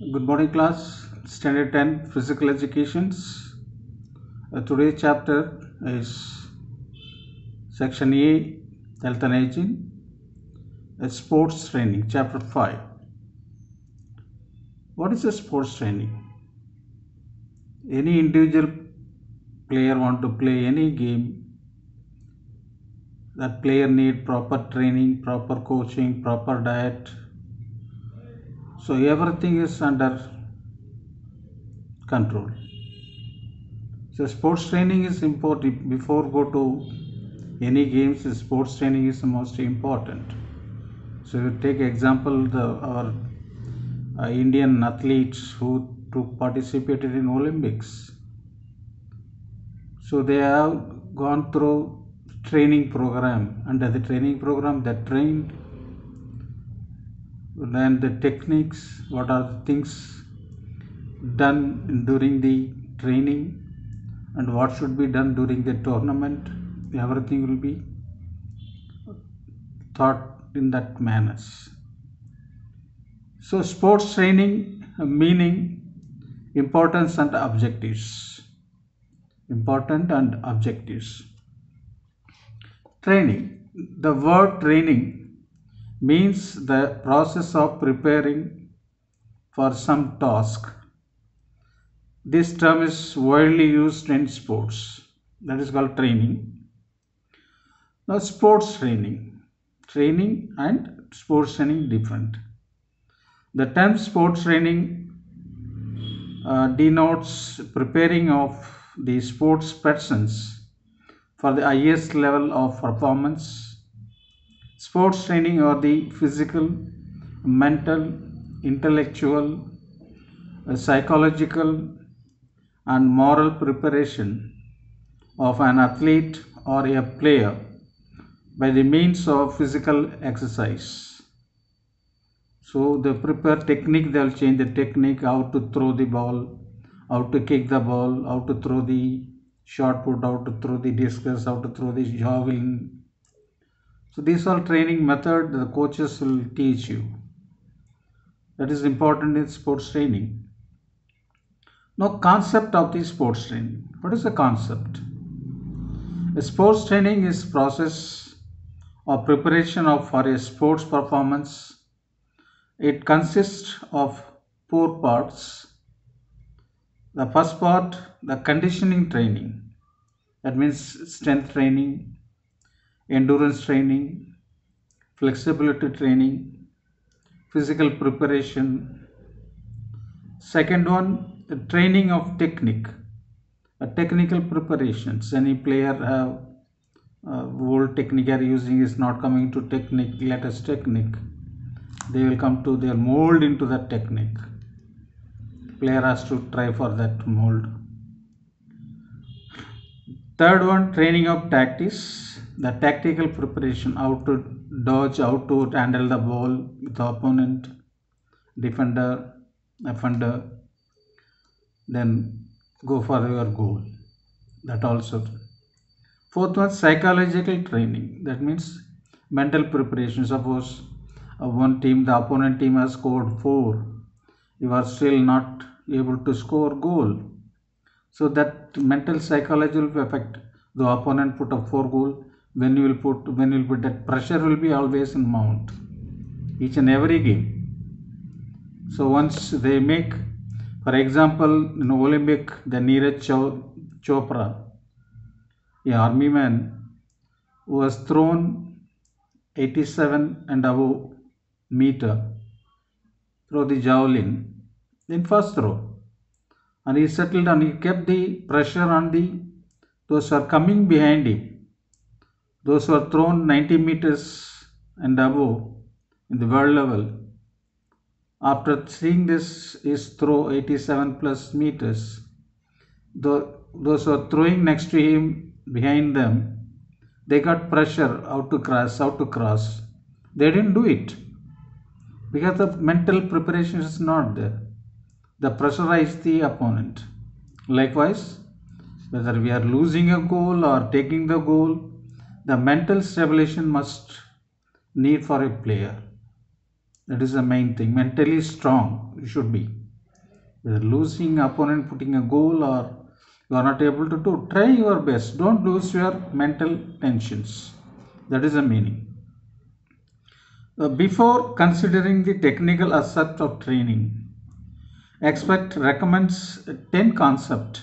Good morning, class. Standard 10 Physical Educations. Today's chapter is Section A, Health and Hygiene, Sports Training, Chapter 5. What is a sports training? Any individual player want to play any game, that player need proper training, proper coaching, proper diet. So everything is under control. So sports training is important. Before go to any games, sports training is the most important. So you take example our Indian athletes who participated in Olympics. So they have gone through training program. Under the training program, they trained. Then the techniques, what are the things done during the training, and what should be done during the tournament. Everything will be thought in that manner. So sports training meaning importance and objectives. Important and objectives. Training. The word training means the process of preparing for some task. This term is widely used in sports. That is called training. Now sports training. Training and sports training different. The term sports training denotes preparing of the sports persons for the highest level of performance. Sports training are the physical, mental, intellectual, psychological and moral preparation of an athlete or a player by the means of physical exercise. So they prepare technique, they will change the technique, how to throw the ball, how to kick the ball, how to throw the shot put, how to throw the discus, how to throw the javelin. So these are training method the coaches will teach you. That is important in sports training. Now concept of the sports training. What is the concept? A sports training is process of preparation for a sports performance. It consists of 4 parts. The first part, the conditioning training. That means strength training, endurance training, flexibility training, physical preparation. Second one, the training of technique. Technical preparations. Any player have old technique are using is not coming to technique, latest technique. They will come to their mold into that technique. Player has to try for that mold. Third one, training of tactics. The tactical preparation, how to dodge, how to handle the ball with the opponent, defender, offender, then go for your goal. That also. Fourth one, psychological training. That means mental preparation. Suppose one team, the opponent team has scored 4. You are still not able to score goal. So that mental psychology will affect the opponent put up 4 goal. When you will put that pressure will be always in mount. Each and every game. So once they make, for example, in Olympic, the Neeraj Chopra, an army man who was thrown 87 and above meter through the javelin in first throw, and he settled and he kept the pressure on those who are coming behind him, those who are thrown 90 meters and above in the world level. After seeing this is throw 87 plus meters, those who are throwing next to him, behind them, they got pressure how to cross. They didn't do it because the mental preparation is not there. They pressurize the opponent. Likewise, whether we are losing a goal or taking the goal, the mental stabilization must need for a player. That is the main thing. Mentally strong you should be. Whether losing opponent putting a goal or you are not able to do, try your best. Don't lose your mental tensions. That is the meaning. Before considering the technical aspect of training, expert recommends 10 concepts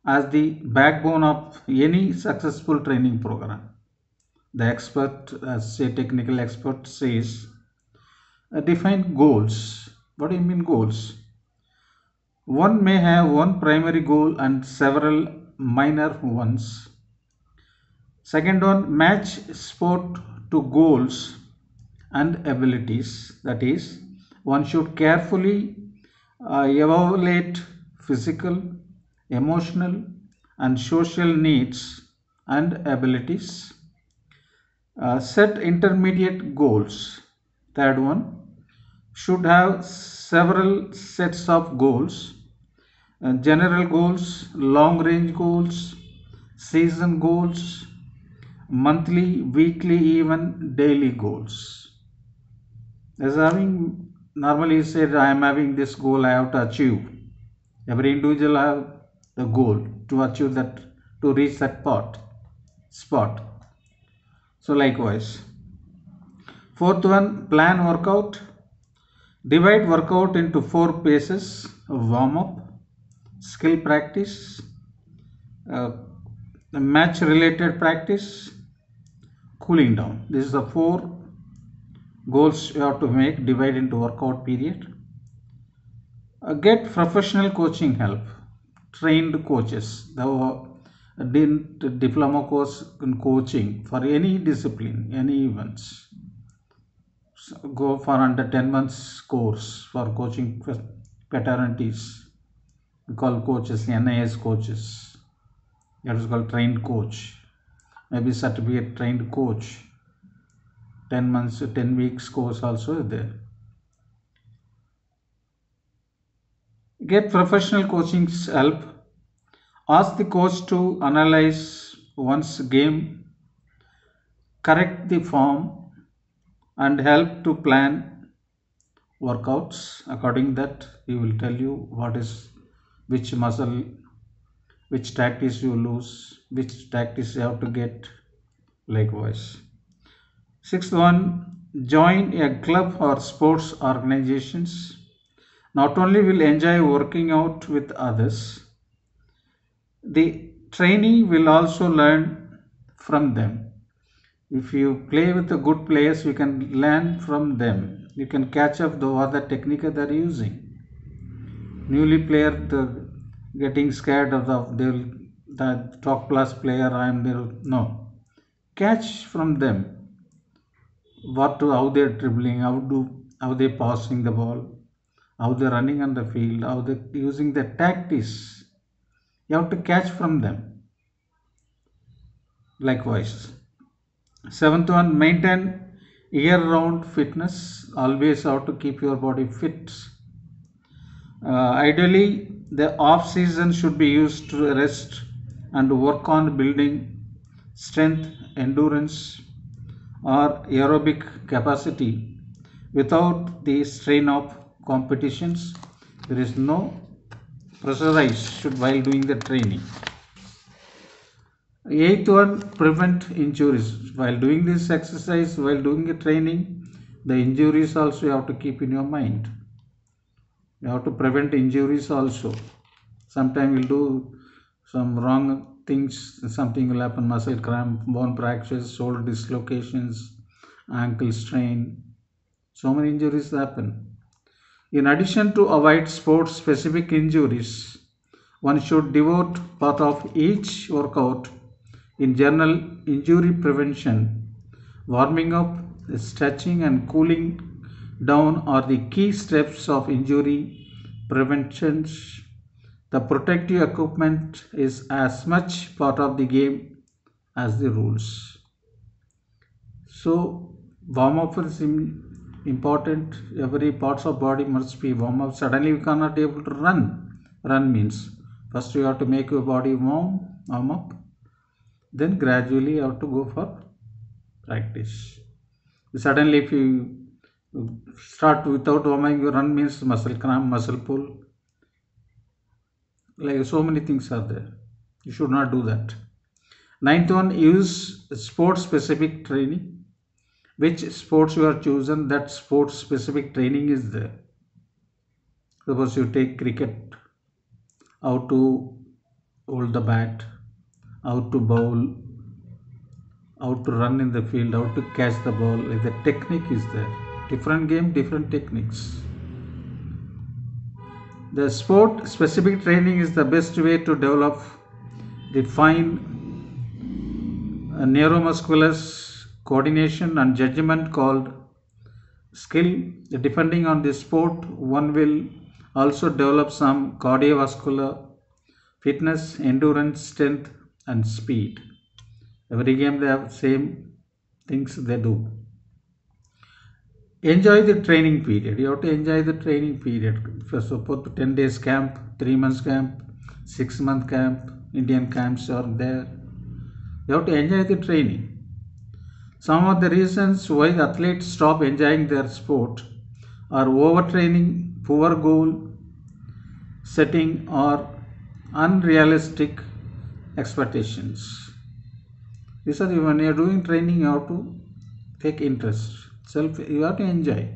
as the backbone of any successful training program. The expert, as a technical expert, says define goals. What do you mean goals? One may have one primary goal and several minor ones. Second one, match sport to goals and abilities. That is, one should carefully evaluate physical, emotional, and social needs and abilities. Set intermediate goals. Third one, should have several sets of goals, general goals, long range goals, season goals, monthly, weekly, even daily goals. As having normally said, I am having this goal I have to achieve. Every individual have the goal to achieve that, to reach that spot. So likewise. Fourth one, plan workout. Divide workout into 4 phases: warm up, skill practice, match related practice, cooling down. This is the 4 goals you have to make, divide into workout period. Get professional coaching help, trained coaches, the diploma course in coaching for any discipline, any events. So go for under 10 months course for coaching fraternities. We call coaches NIS coaches. That is called trained coach. Maybe certificate trained coach. 10 months, 10 weeks course also is there. Get professional coaching help. Ask the coach to analyze one's game, correct the form, and help to plan workouts. According that, he will tell you what is which muscle, which tactics you lose, which tactics you have to get. Likewise. Sixth one, join a club or sports organizations. Not only will enjoy working out with others, the trainee will also learn from them. If you play with the good players, you can learn from them. You can catch up the other technique they are using. Newly player, the getting scared of the top class player. I am there. No, catch from them. How they're dribbling, how they passing the ball, how they're running on the field, how they're using the tactics. You have to catch from them. Likewise. Seventh one, maintain year-round fitness. Always have to keep your body fit. Ideally, the off-season should be used to rest and work on building strength, endurance, or aerobic capacity without the strain of competitions. There is no pressurized while doing the training. Eighth one, prevent injuries. While doing this exercise, while doing the training, the injuries also you have to keep in your mind. You have to prevent injuries also. Sometimes you'll do some wrong things, something will happen, muscle cramp, bone fractures, shoulder dislocations, ankle strain. So many injuries happen. In addition to avoid sports specific injuries, one should devote part of each workout in general injury prevention. Warming up, stretching, and cooling down are the key steps of injury prevention. The protective equipment is as much part of the game as the rules. So, warm up is important. Every parts of body must be warm up. Suddenly, we cannot be able to run. Run means first you have to make your body warm up. Then gradually you have to go for practice. Suddenly, if you start without warming, you run means muscle cramp, muscle pull. Like so many things are there. You should not do that. Ninth one, use sport specific training. Which sports you are chosen, that sports specific training is there. Suppose you take cricket, how to hold the bat, how to bowl, how to run in the field, how to catch the ball. Like the technique is there. Different game, different techniques. The sport specific training is the best way to develop the fine neuromuscular coordination and judgment called skill. Depending on the sport, one will also develop some cardiovascular fitness, endurance, strength, and speed. Every game they have same things they do. Enjoy the training period. You have to enjoy the training period. For suppose 10 days camp, 3 months camp, 6-month camp, Indian camps are there. You have to enjoy the training. Some of the reasons why the athletes stop enjoying their sport are overtraining, poor goal setting, or unrealistic expectations. These are when you are doing training, you have to take interest. You have to enjoy.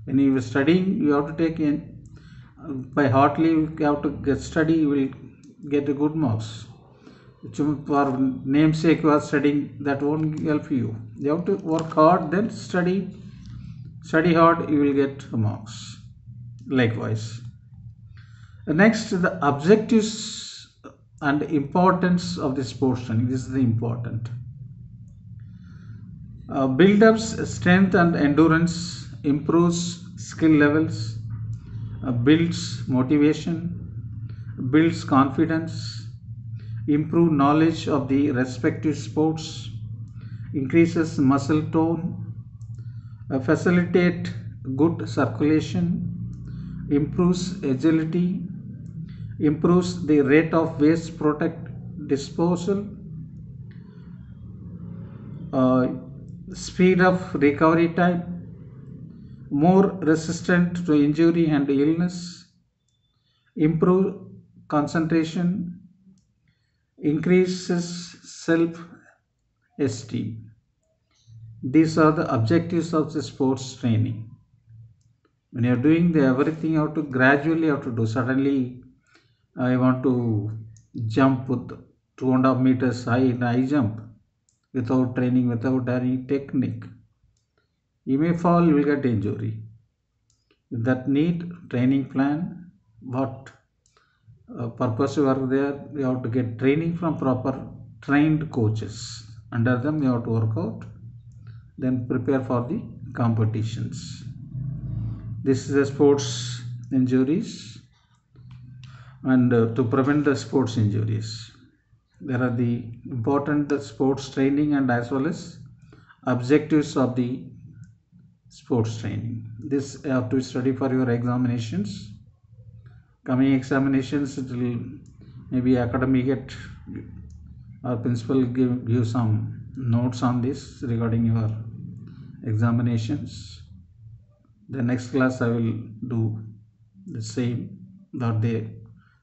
When you are studying, you have to take in by heartily. You have to get study. You will get a good marks. For namesake you are studying, that won't help you. You have to work hard, then study hard, you will get marks. Likewise, next, the objectives and importance of this portion. This is the important. Build up strength and endurance, improves skill levels, builds motivation, builds confidence, improve knowledge of the respective sports, increases muscle tone, facilitate good circulation, improves agility, improves the rate of waste product disposal, speed of recovery time, more resistant to injury and illness, improve concentration, increases self-esteem. These are the objectives of the sports training. When you are doing the everything, you have to gradually have to do. Suddenly, I want to jump with 2.5 meters high jump without training, without any technique. You may fall, you will get injury. That need training plan. What purpose you are there? You have to get training from proper trained coaches. Under them, you have to work out. Then prepare for the competitions. This is the sports injuries, and to prevent the sports injuries, there are the important sports training and as well as objectives of the sports training. This you have to study for your examinations. Coming examinations, it will maybe academic get or principal give some notes on this regarding your examinations. The next class I will do the same, that the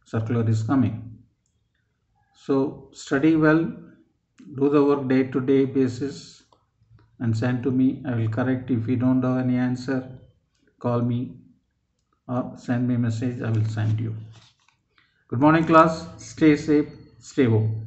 circular is coming. So study well, do the work day to day basis and send to me. I will correct. If you don't have any answer, call me or send me a message. I will send you. Good morning class. Stay safe, stay home.